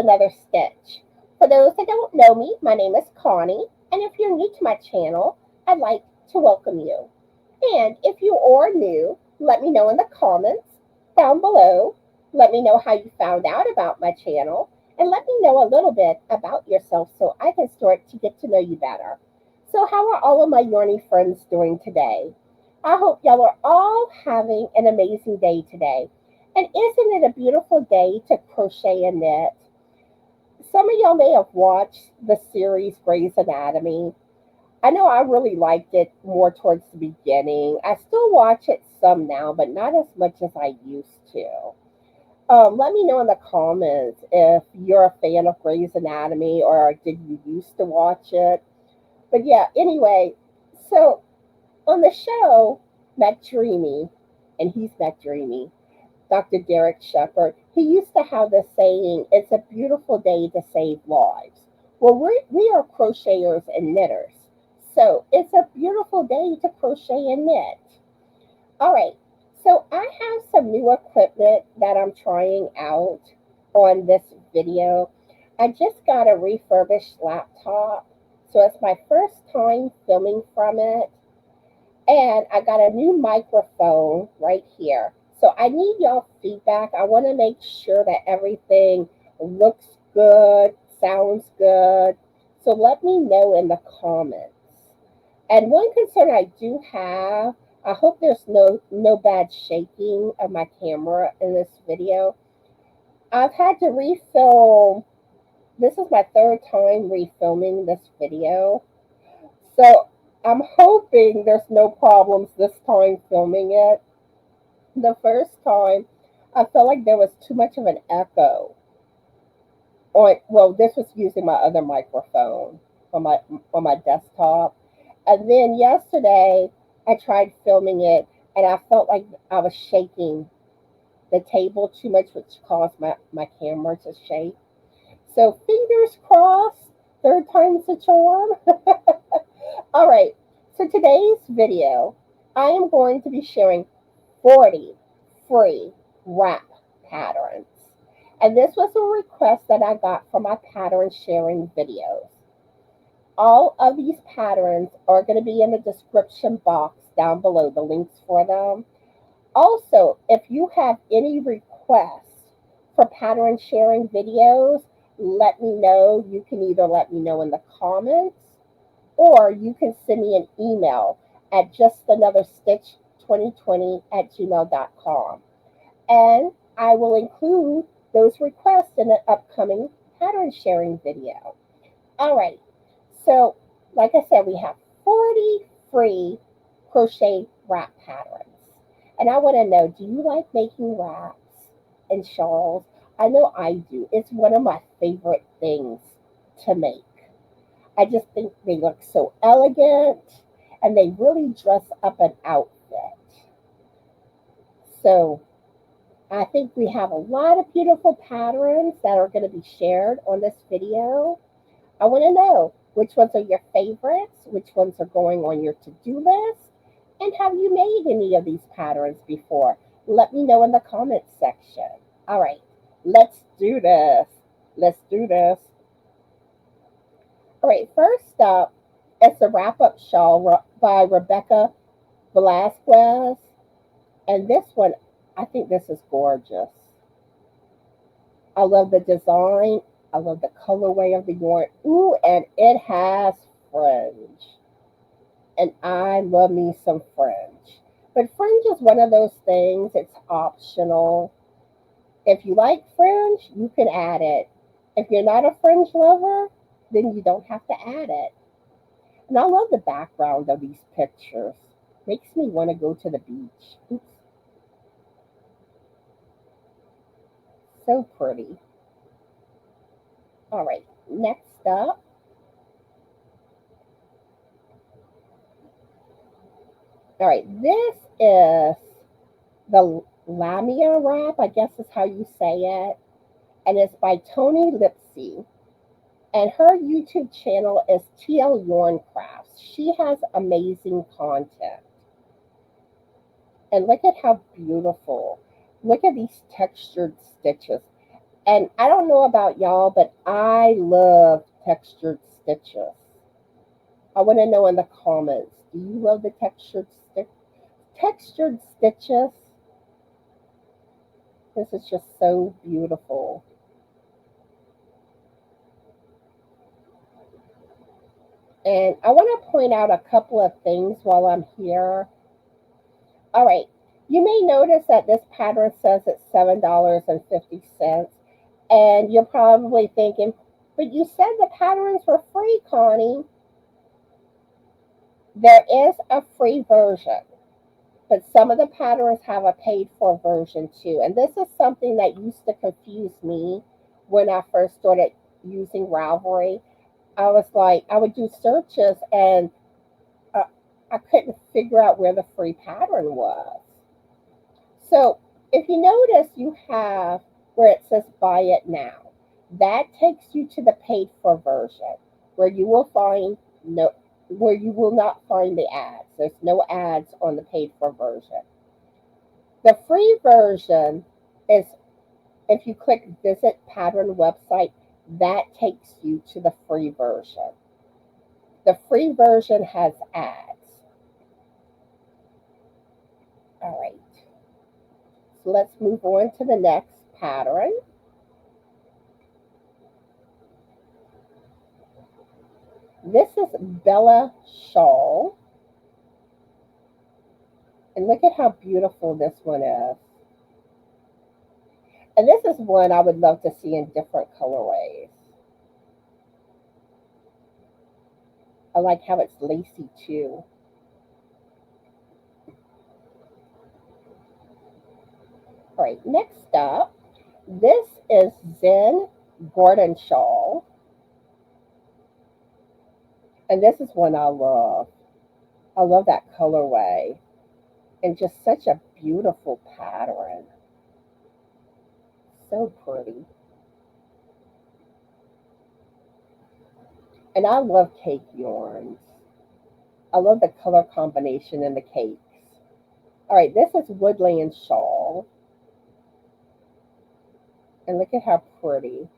another stitch. For those that don't know me, my name is Connie, and if you're new to my channel, I'd like to welcome you. And if you are new, let me know in the comments down below. Let me know how you found out about my channel, and let me know a little bit about yourself so I can start to get to know you better. So how are all of my yarny friends doing today? I hope y'all are all having an amazing day today. And isn't it a beautiful day to crochet and knit? Some of y'all may have watched the series Grey's Anatomy. I know I really liked it more towards the beginning. I still watch it some now, but not as much as I used to. Let me know in the comments if you're a fan of Grey's Anatomy or did you used to watch it. But yeah, anyway, so on the show, McDreamy, and he's McDreamy, Dr. Derek Shepherd, he used to have the saying, it's a beautiful day to save lives. Well, we are crocheters and knitters. So it's a beautiful day to crochet and knit. All right, so I have some new equipment that I'm trying out on this video. I just got a refurbished laptop, so it's my first time filming from it. And I got a new microphone right here. So I need y'all feedback. I want to make sure that everything looks good, sounds good. So let me know in the comments. And one concern I do have, I hope there's no bad shaking of my camera in this video. I've had to refilm. This is my third time refilming this video. So I'm hoping there's no problems this time filming it. The first time, I felt like there was too much of an echo. Well, this was using my other microphone on my desktop. And then yesterday, I tried filming it, and I felt like I was shaking the table too much, which caused my camera to shake. So fingers crossed, third time's a charm. All right, so today's video, I am going to be sharing 40 free wrap patterns. And this was a request that I got from my pattern sharing videos. All of these patterns are going to be in the description box down below, the links for them. Also, if you have any requests for pattern sharing videos, let me know. You can either let me know in the comments, or you can send me an email at justanotherstitch2020@gmail.com. And I will include those requests in an upcoming pattern sharing video. All right. So, like I said, we have 40 free crochet wrap patterns. And I want to know, do you like making wraps and shawls? I know I do. It's one of my favorite things to make. I just think they look so elegant and they really dress up an outfit. So I think we have a lot of beautiful patterns that are going to be shared on this video. I want to know which ones are your favorites, which ones are going on your to-do list, and have you made any of these patterns before? Let me know in the comments section. All right, let's do this. Let's do this. All right, first up, it's a wrap-up shawl by Rebecca Velasquez. And this one, I think this is gorgeous. I love the design. I love the colorway of the yarn. Ooh, and it has fringe. And I love me some fringe. But fringe is one of those things, it's optional. If you like fringe, you can add it. If you're not a fringe lover, then you don't have to add it. And I love the background of these pictures. Makes me want to go to the beach. Oops. So pretty. All right, next up. All right, this is the Lamia wrap, I guess is how you say it. And it's by Toni Lipsy. And her YouTube channel is TL Yarn Crafts. She has amazing content. And look at how beautiful. Look at these textured stitches. And I don't know about y'all, but I love textured stitches. I want to know in the comments, do you love the textured stitches? This is just so beautiful. And I want to point out a couple of things while I'm here. All right, you may notice that this pattern says it's $7.50. And you're probably thinking, but you said the patterns were free, Connie. There is a free version, but some of the patterns have a paid for version too. And this is something that used to confuse me when I first started using Ravelry. I was like, I would do searches and uh, I couldn't figure out where the free pattern was. So if you notice, you have where it says buy it now. That takes you to the paid for version where you will find no where you will not find the ads. There's no ads on the paid for version. The free version is if you click visit pattern website, that takes you to the free version. The free version has ads. All right. So let's move on to the next pattern. This is Bella Shawl. And look at how beautiful this one is. And this is one I would love to see in different colorways. I like how it's lacy too. All right, next up, this is Zen Gordon Shawl. And this is one I love. I love that colorway. And just such a beautiful pattern. So pretty. And I love cake yarns. I love the color combination in the cakes. All right, this is Woodland Shawl. And look at how pretty.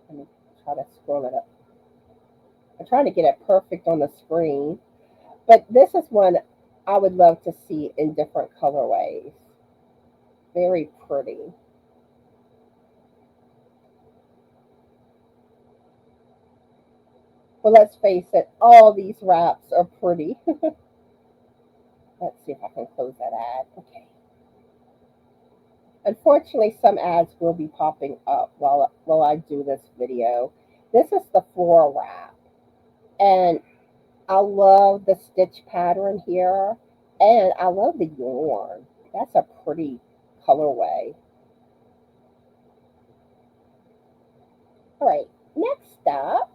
Let me try to scroll it up. I'm trying to get it perfect on the screen. But this is one I would love to see in different colorways. Very pretty. Well, let's face it, all these wraps are pretty. Let's see if I can close that ad. Okay. Unfortunately, some ads will be popping up while I do this video. This is the floral wrap. And I love the stitch pattern here. And I love the yarn. That's a pretty colorway. All right, next up,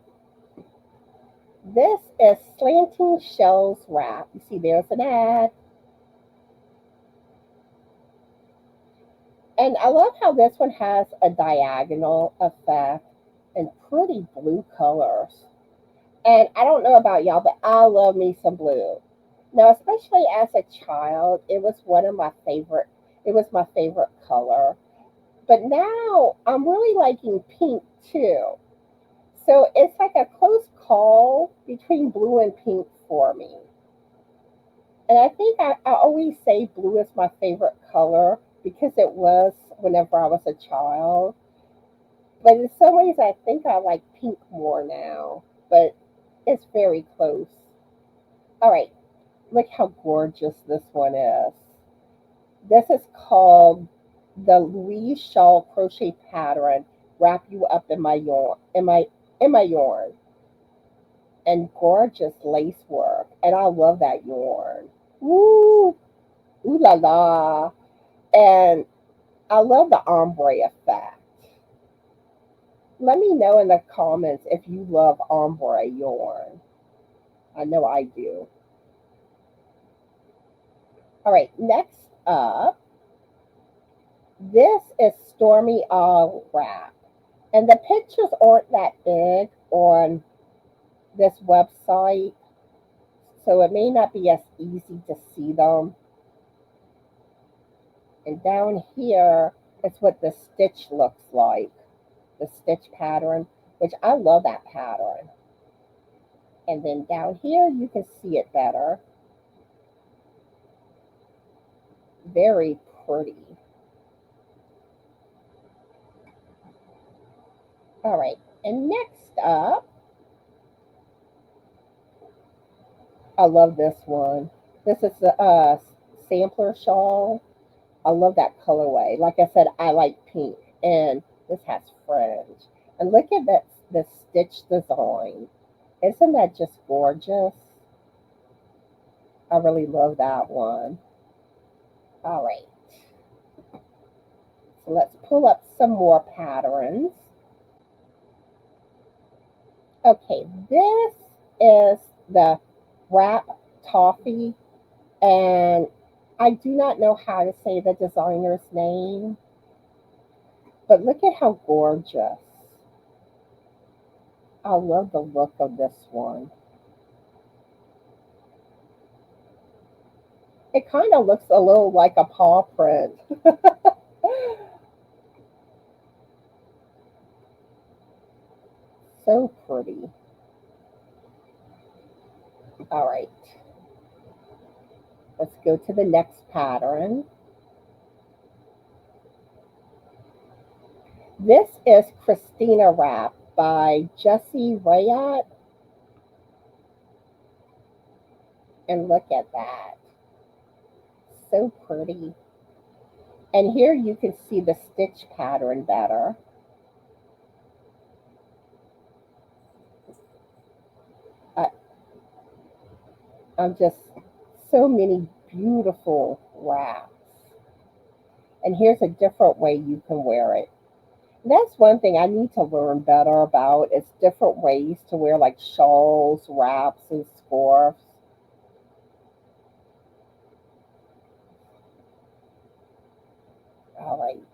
this is Slanting Shells Wrap. You see there's an ad. And I love how this one has a diagonal effect and pretty blue colors. And I don't know about y'all, but I love me some blue. Now, especially as a child, it was one of my favorite, it was my favorite color. But now I'm really liking pink too. So it's like a close call between blue and pink for me. And I think I always say blue is my favorite color because it was whenever I was a child. But in some ways, I think I like pink more now. But it's very close. All right, look how gorgeous this one is. This is called the Louise Shawl Crochet Pattern. Wrap you up in my yarn, in my yarn, and gorgeous lace work. And I love that yarn. Woo, ooh la la. And I love the ombre effect. Let me know in the comments if you love ombre yarn. I know I do. All right, next up, this is Stormy Owl Wrap. And the pictures aren't that big on this website, so it may not be as easy to see them. And down here is what the stitch looks like. the stitch pattern, which I love that pattern. And then down here, you can see it better. Very pretty. All right, and next up, I love this one. This is the sampler shawl. I love that colorway. Like I said, I like pink, and this has fringe. And look at that, the stitch design. Isn't that just gorgeous? I really love that one. All right, so let's pull up some more patterns. Okay, this is the wrap toffee, and I do not know how to say the designer's name, but look at how gorgeous. I love the look of this one. It kind of looks a little like a paw print. So pretty. All right, let's go to the next pattern. This is Christina Wrap by Jessie Rayat. And look at that. So pretty. And here you can see the stitch pattern better. I'm just so many beautiful wraps. And here's a different way you can wear it. That's one thing I need to learn better about is different ways to wear like shawls, wraps, and scarves. All right.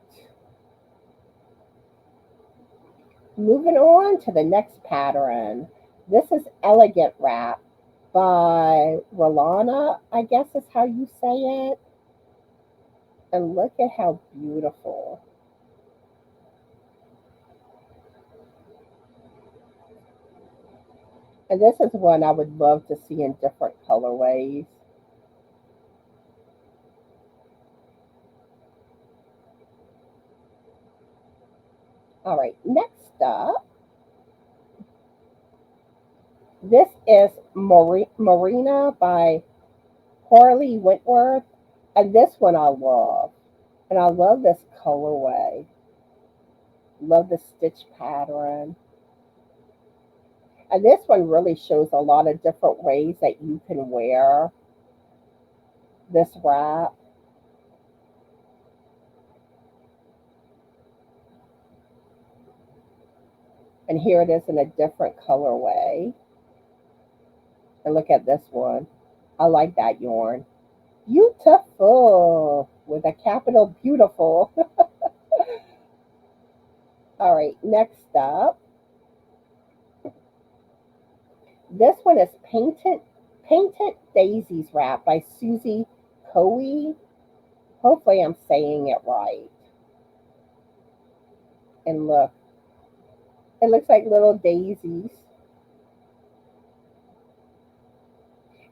Moving on to the next pattern. This is Elegant Wrap by Rolana, I guess is how you say it. And look at how beautiful. And this is one I would love to see in different colorways. All right, next up, this is Marina by Harley Wentworth. And this one I love. And I love this colorway. Love the stitch pattern. And this one really shows a lot of different ways that you can wear this wrap. And here it is in a different colorway. And look at this one. I like that yarn. Beautiful with a capital beautiful. All right, next up. This one is Painted Daisies Wrap by Susie Coe. Hopefully I'm saying it right. And look, it looks like little daisies.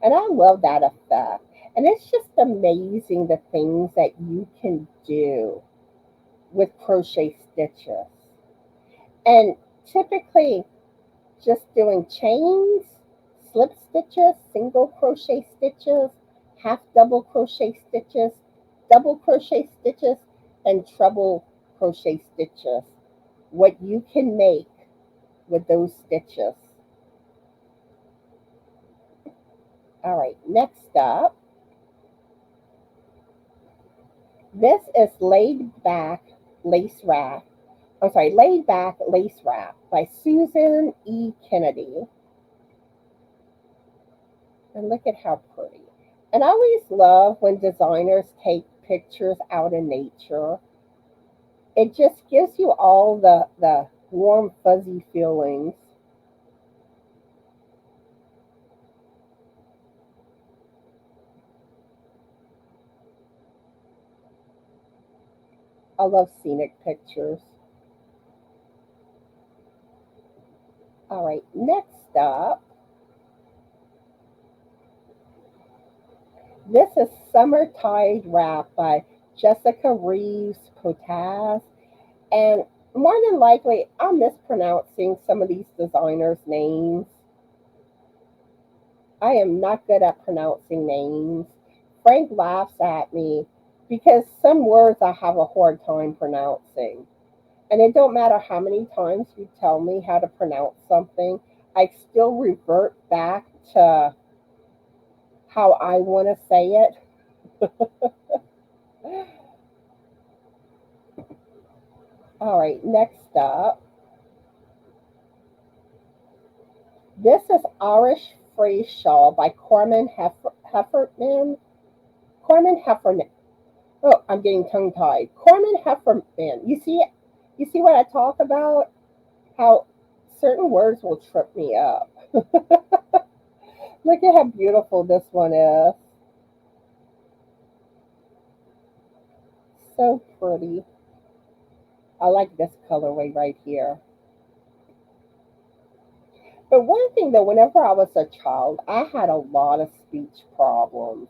And I love that effect. And it's just amazing the things that you can do with crochet stitches. And typically just doing chains, slip stitches, single crochet stitches, half double crochet stitches, double crochet stitches, and treble crochet stitches. What you can make with those stitches. All right, next up, this is Laid Back Lace Wrap by Susan E. Kennedy. And look at how pretty. And I always love when designers take pictures out in nature. It just gives you all the warm, fuzzy feelings. I love scenic pictures. right, next up, this is Summertide Wrap by Jessica Reeves Potaz. And more than likely, I'm mispronouncing some of these designers' names. I am not good at pronouncing names. Frank laughs at me because some words I have a hard time pronouncing. And it don't matter how many times you tell me how to pronounce something, I still revert back to how I want to say it. All right, next up. This is Irish Phrase Shawl by Corman Heffernan. Corman Heffernan. Oh, I'm getting tongue tied. Corman Heffernan. You see what I talk about? How certain words will trip me up. Look at how beautiful this one is. So pretty. I like this colorway right here. But one thing though, whenever I was a child, I had a lot of speech problems.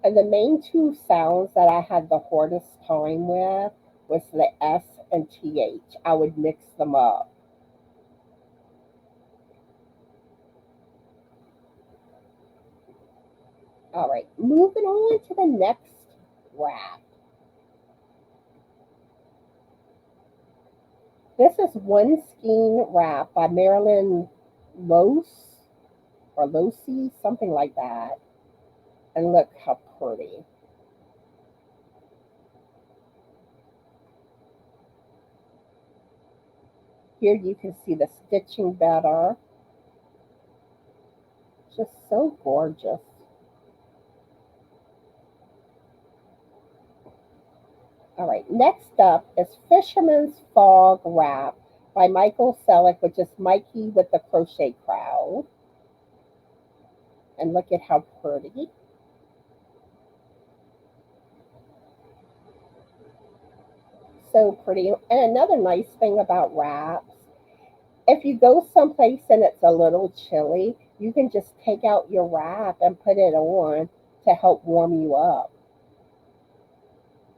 And the main two sounds that I had the hardest time with was the S and TH. I would mix them up. All right, moving on to the next wrap. This is One Skein Wrap by Marilyn Lose or Losi, something like that. And look how pretty. Here you can see the stitching better. Just so gorgeous. All right, next up is Fisherman's Fog Wrap by Michael Selleck, which is Mikey with the Crochet Crowd. And look at how pretty. So pretty. And another nice thing about wraps, if you go someplace and it's a little chilly, you can just take out your wrap and put it on to help warm you up.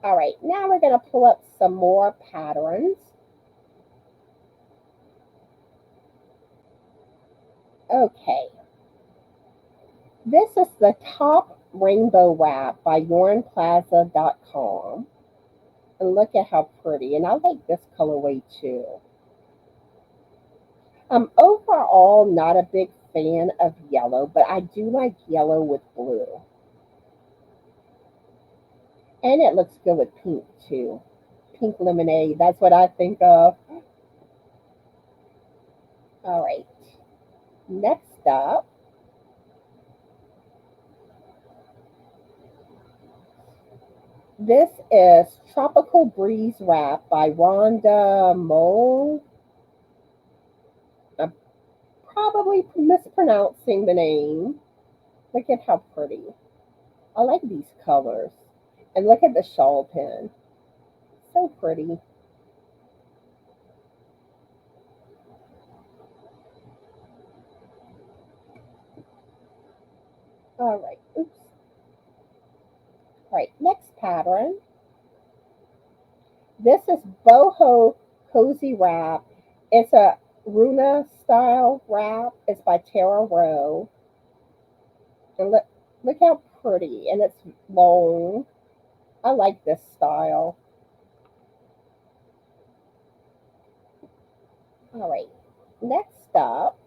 All right, now we're going to pull up some more patterns. Okay, this is the Top Rainbow Wrap by yarnplaza.com. And look at how pretty. And I like this colorway too. I'm overall not a big fan of yellow, but I do like yellow with blue. And it looks good with pink too. Pink lemonade, that's what I think of. All right. Next up, this is Tropical Breeze Wrap by Rhonda Mole. I'm probably mispronouncing the name. Look at how pretty. I like these colors. And look at the shawl pin. So pretty. All right. Oops. All right. Next pattern. This is Boho Cozy Wrap. It's a Runa style wrap. It's by Tara Rowe. And look how pretty. And it's long. I like this style. All right. Next up,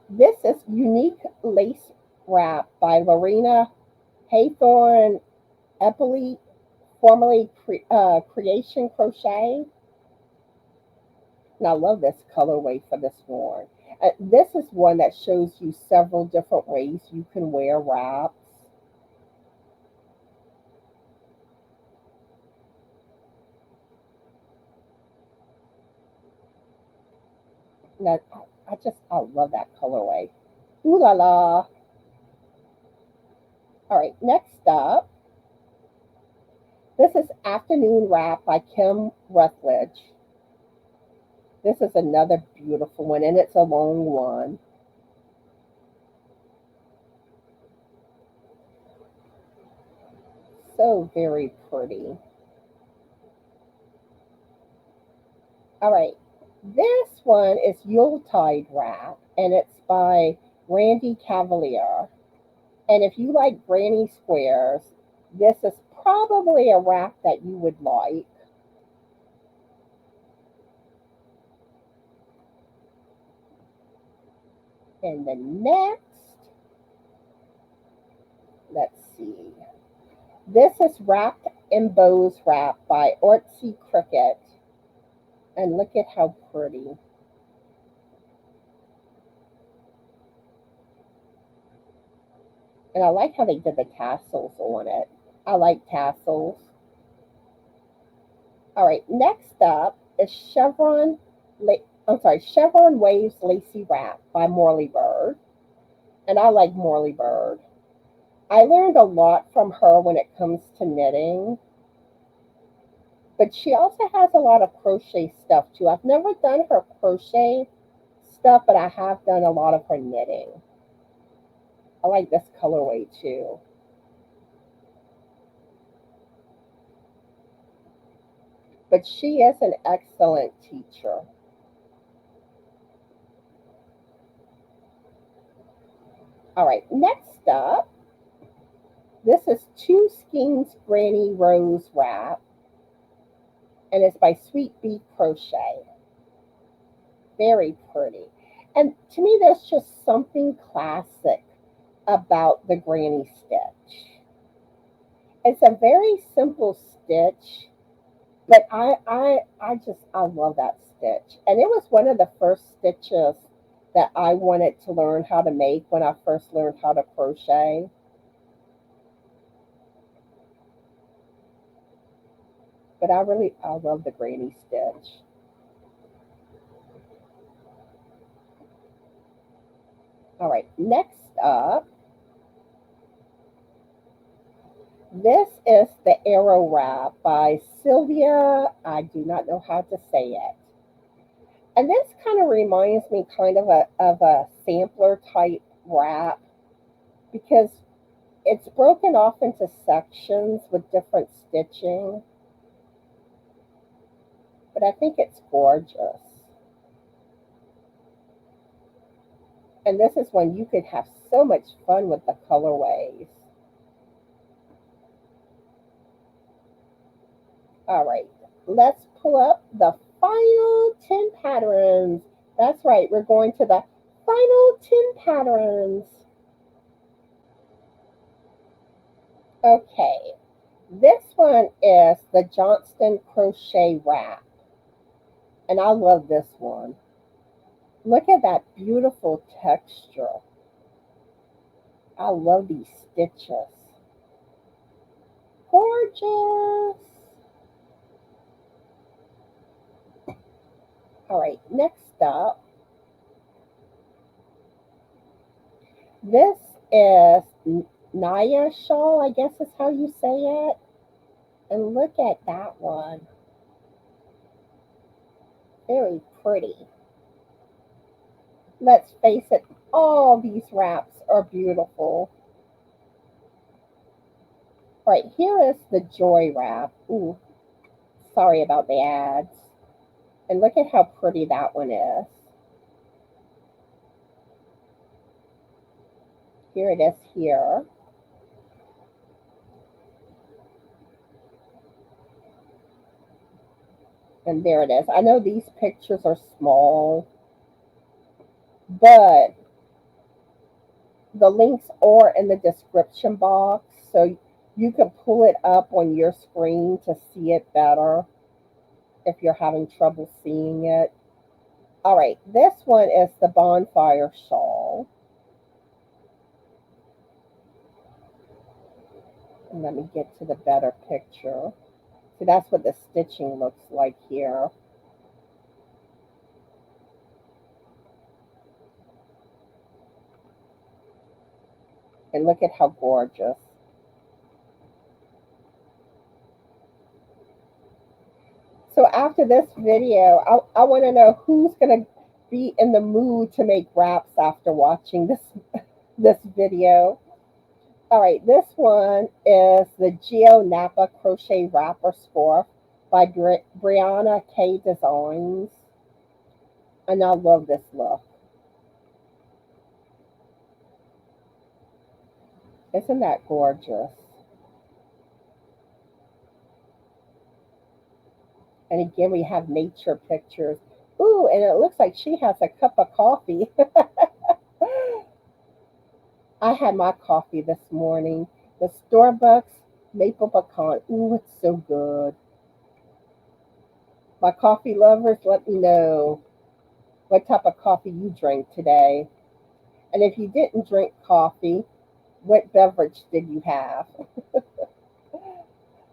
this is Unique Lace Wrap by Lorena Haythorne Epple, formerly Creation Crochet. And I love this colorway for this one. This is one that shows you several different ways you can wear wraps. And I love that colorway. Ooh la la. All right, next up, This is Afternoon Wrap by Kim Rutledge. This is another beautiful one, and it's a long one. So very pretty. All right, this one is Yuletide Wrap, and it's by Randy Cavalier. And if you like granny squares, this is probably a wrap that you would like. And the next, let's see. This is Wrapped in Bows Wrap by Artsy Cricket. And look at how pretty. And I like how they did the tassels on it. I like tassels. All right, next up is Chevron Waves Lacy Wrap by Morley Bird. And I like Morley Bird. I learned a lot from her when it comes to knitting. But she also has a lot of crochet stuff too. I've never done her crochet stuff, but I have done a lot of her knitting. I like this colorway too. But she is an excellent teacher. All right, next up, this is Two Skeins Granny Rose Wrap, and it's by Sweet Bee Crochet. Very pretty. And to me, there's just something classic about the granny stitch. It's a very simple stitch, but I love that stitch. And it was one of the first stitches that I wanted to learn how to make when I first learned how to crochet. But I love the granny stitch. All right, next up, this is the Arrow Wrap by Sylvia. I do not know how to say it. And this kind of reminds me kind of a sampler type wrap because it's broken off into sections with different stitching. But I think it's gorgeous. And this is when you could have so much fun with the colorways. All right, let's pull up the final 10 patterns. That's right, we're going to the final 10 patterns. Okay, this one is the Johnston Crochet Wrap. And I love this one. Look at that beautiful texture. I love these stitches. Gorgeous. All right, next up, this is Naya shawl, I guess is how you say it. And look at that one. Very pretty. Let's face it, all these wraps are beautiful. All right, here is the Joy Wrap. Ooh, sorry about the ads. And look at how pretty that one is. Here it is here. And there it is. I know these pictures are small, but the links are in the description box, so you can pull it up on your screen to see it better if you're having trouble seeing it. All right, this one is the Bonfire Shawl. And let me get to the better picture. So that's what the stitching looks like here. And look at how gorgeous. after this video, I want to know who's going to be in the mood to make wraps after watching this video. All right, this one is the Geo Napa Crochet Wrapper Scarf by Brianna K Designs. And I love this look. Isn't that gorgeous? And again, we have nature pictures. Ooh, and it looks like she has a cup of coffee. I had my coffee this morning. The Starbucks Maple Pecan. Ooh, it's so good. My coffee lovers, let me know what type of coffee you drank today. And if you didn't drink coffee, what beverage did you have?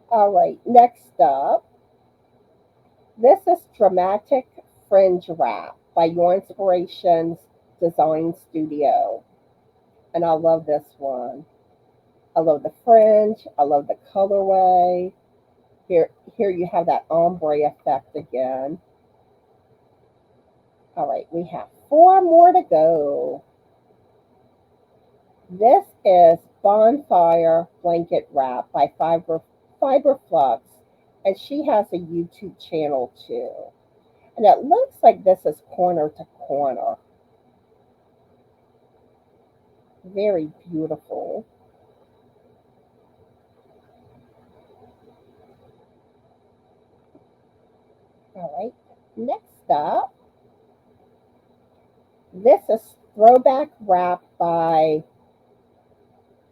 All right, next up. This is Dramatic Fringe Wrap by Yarn Inspirations Design Studio. And I love this one. I love the fringe. I love the colorway. Here you have that ombre effect again. All right, we have 4 more to go. This is Bonfire Blanket Wrap by Fiber Flux. And she has a YouTube channel too. And it looks like this is corner to corner. Very beautiful. All right, next up, this is Throwback Wrap by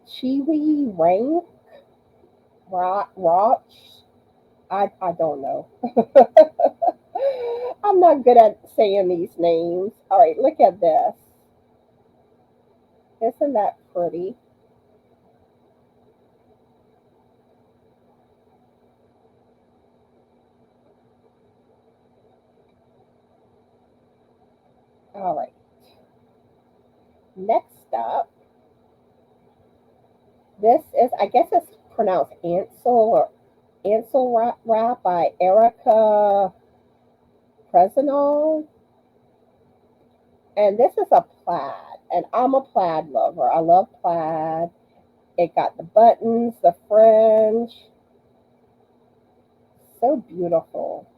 Chiwi Rank Roch. I don't know. I'm not good at saying these names. All right, look at this. Isn't that pretty? All right. Next up, this is, I guess it's pronounced Ansel Wrap by Erica Presinol. And this is a plaid, and I'm a plaid lover. I love plaid. It got the buttons, the fringe. So beautiful.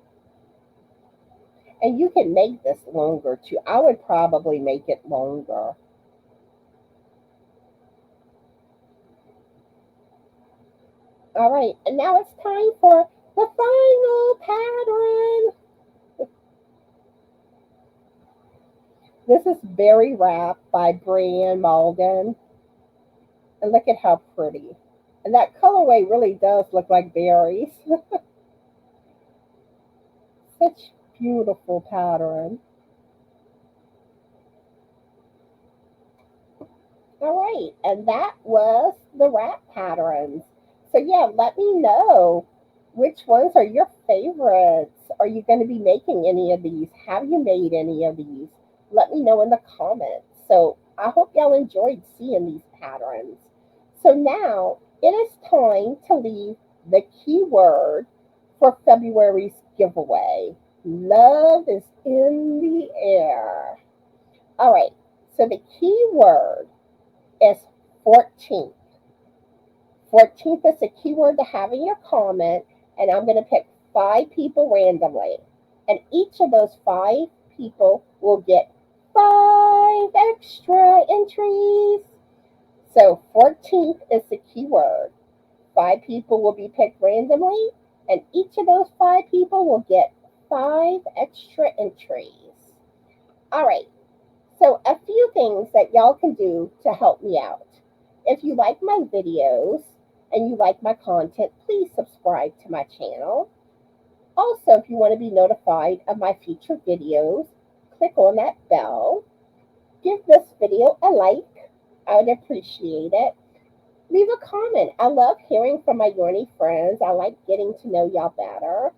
And you can make this longer too. I would probably make it longer. All right, and now it's time for the final pattern. This is Berry Wrap by Brianne Malden. And look at how pretty. And that colorway really does look like berries. Such beautiful pattern. All right, and that was the wrap patterns. So yeah, let me know which ones are your favorites. Are you going to be making any of these? Have you made any of these? Let me know in the comments. So I hope y'all enjoyed seeing these patterns. So now it is time to leave the keyword for February's giveaway. Love is in the air. All right, so the keyword is 14th. 14th is a keyword to have in your comment, and I'm going to pick 5 people randomly. And each of those 5 people will get 5 extra entries. So 14th is the keyword. 5 people will be picked randomly, and each of those 5 people will get 5 extra entries. All right, so a few things that y'all can do to help me out. If you like my videos and you like my content, please subscribe to my channel. Also, if you want to be notified of my future videos, click on that bell. Give this video a like. I would appreciate it. Leave a comment. I love hearing from my Yarny friends. I like getting to know y'all better.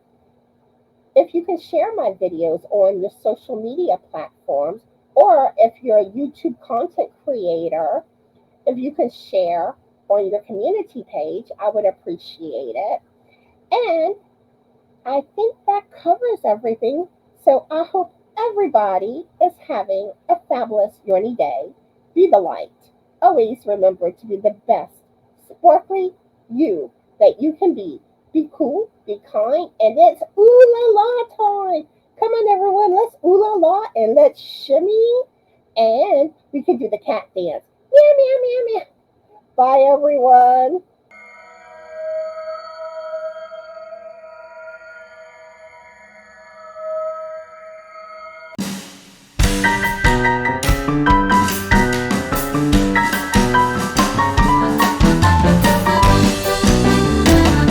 If you can share my videos on your social media platforms, or if you're a YouTube content creator, if you can share on your community page, I would appreciate it. And I think that covers everything. So I hope everybody is having a fabulous Yarny day. Be the light. Always remember to be the best, sparkly you that you can be. Be cool, be kind, and it's ooh la la time. Come on, everyone, let's ooh la la and let's shimmy. And we can do the cat dance. Meow, meow, meow, meow. Bye, everyone.